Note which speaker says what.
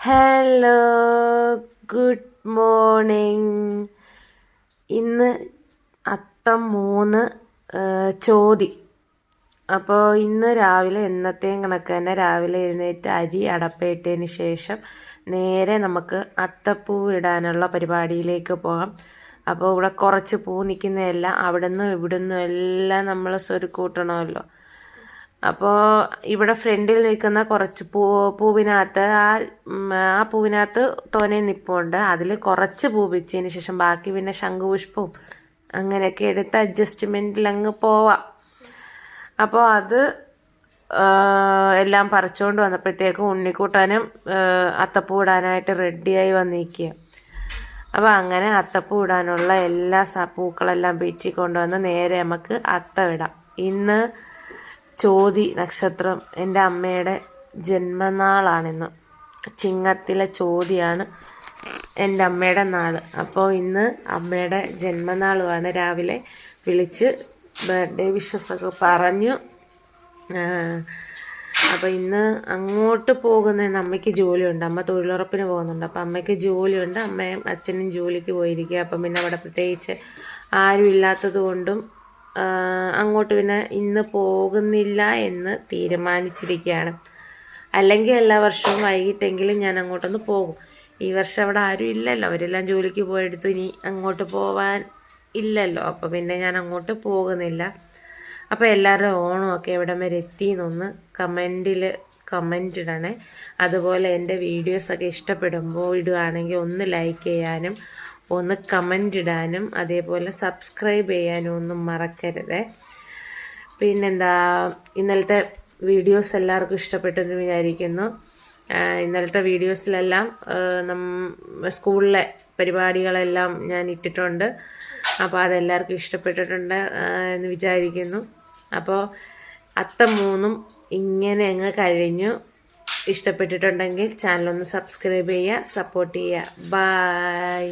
Speaker 1: Hello, good morning. ഇന്ന് അത്തം 3 ചോതി. അപ്പോൾ ഇന്ന് രാവിലെ എന്നത്തെയും കണക്ക് തന്നെ രാവിലെ എഴുന്നേറ്റ് അരി അടപ്പയിട്ടതിന് ശേഷം നേരെ നമുക്ക് അത്തപ്പൂ ഇടാനുള്ള പരിപാടിയിലേക്ക് പോകാം. അപ്പോൾ ഇവിടെ കുറച്ച് പൂ നിൽക്കുന്നതെല്ലാം അവിടെ നിന്നും ഇവിടെ നിന്നും എല്ലാം നമ്മൾ സ്വരുക്കൂട്ടണമല്ലോ. അപ്പോൾ ഇവിടെ ഫ്രണ്ടിൽ നിൽക്കുന്ന കുറച്ച് പൂവിനകത്ത് ആ പൂവിനകത്ത് തോനെ നിൽപ്പുണ്ട്. അതിൽ കുറച്ച് പൂ വെച്ചതിന് ശേഷം ബാക്കി പിന്നെ ശംഖുപുഷ്പവും അങ്ങനെയൊക്കെ എടുത്ത് അഡ്ജസ്റ്റ്മെൻറ്റിൽ അങ്ങ് പോവാം. അപ്പോൾ അത് എല്ലാം പറിച്ചുകൊണ്ട് വന്നപ്പോഴത്തേക്കും ഉണ്ണിക്കൂട്ടാനും അത്തപ്പൂ ഇടാനായിട്ട് റെഡിയായി വന്നിരിക്കുക. അപ്പോൾ അങ്ങനെ അത്തപ്പൂ ഇടാനുള്ള എല്ലാ പൂക്കളെല്ലാം പിച്ചി കൊണ്ടുവന്ന് നേരെ നമുക്ക് അത്തം ഇടാം. ഇന്ന് ചോതി നക്ഷത്രം, എൻ്റെ അമ്മയുടെ ജന്മനാളാണിന്ന്. ചിങ്ങത്തിലെ ചോതിയാണ് എൻ്റെ അമ്മയുടെ നാൾ. അപ്പോൾ ഇന്ന് അമ്മയുടെ ജന്മനാളുമാണ്. രാവിലെ വിളിച്ച് ബർത്ത്ഡേ വിഷസൊക്കെ പറഞ്ഞു. അപ്പോൾ ഇന്ന് അങ്ങോട്ട് പോകുന്നതിന് അമ്മയ്ക്ക് ജോലിയുണ്ട്. അമ്മ തൊഴിലുറപ്പിന് പോകുന്നുണ്ട്. അപ്പോൾ അമ്മയ്ക്ക് ജോലിയുണ്ട്. അമ്മയും അച്ഛനും ജോലിക്ക് പോയിരിക്കുക. അപ്പം പിന്നെ അവിടെ പ്രത്യേകിച്ച് ആരും ഇല്ലാത്തത് കൊണ്ടും അങ്ങോട്ട് പിന്നെ ഇന്ന് പോകുന്നില്ല എന്ന് തീരുമാനിച്ചിരിക്കുകയാണ്. അല്ലെങ്കിൽ എല്ലാ വർഷവും വൈകിട്ടെങ്കിലും ഞാൻ അങ്ങോട്ടൊന്ന് പോകും. ഈ വർഷം അവിടെ ആരും ഇല്ലല്ലോ, അവരെല്ലാം ജോലിക്ക് പോയെടുത്ത് ഇനി അങ്ങോട്ട് പോവാൻ ഇല്ലല്ലോ. അപ്പോൾ പിന്നെ ഞാൻ അങ്ങോട്ട് പോകുന്നില്ല. അപ്പോൾ എല്ലാവരുടെ ഓണമൊക്കെ എവിടം വരെ എത്തിയെന്നൊന്ന് കമൻറ്റ് ഇടണേ. അതുപോലെ എൻ്റെ വീഡിയോസൊക്കെ ഇഷ്ടപ്പെടുമ്പോൾ ഇടുകയാണെങ്കിൽ ഒന്ന് ലൈക്ക് ചെയ്യാനും ഒന്ന് കമൻ്റ് ഇടാനും അതേപോലെ സബ്സ്ക്രൈബ് ചെയ്യാനും ഒന്നും മറക്കരുത്. പിന്നെന്താ, ഇന്നലത്തെ വീഡിയോസ് എല്ലാവർക്കും ഇഷ്ടപ്പെട്ടെന്ന് വിചാരിക്കുന്നു. ഇന്നലത്തെ വീഡിയോസിലെല്ലാം സ്കൂളിലെ പരിപാടികളെല്ലാം ഞാൻ ഇട്ടിട്ടുണ്ട്. അപ്പോൾ അതെല്ലാവർക്കും ഇഷ്ടപ്പെട്ടിട്ടുണ്ട് എന്ന് വിചാരിക്കുന്നു. അപ്പോൾ അത്തം 3 ഇങ്ങനെ അങ്ങ് കഴിഞ്ഞു. ഇഷ്ടപ്പെട്ടിട്ടുണ്ടെങ്കിൽ ചാനലൊന്ന് സബ്സ്ക്രൈബ് ചെയ്യുക, സപ്പോർട്ട് ചെയ്യുക. ബൈ.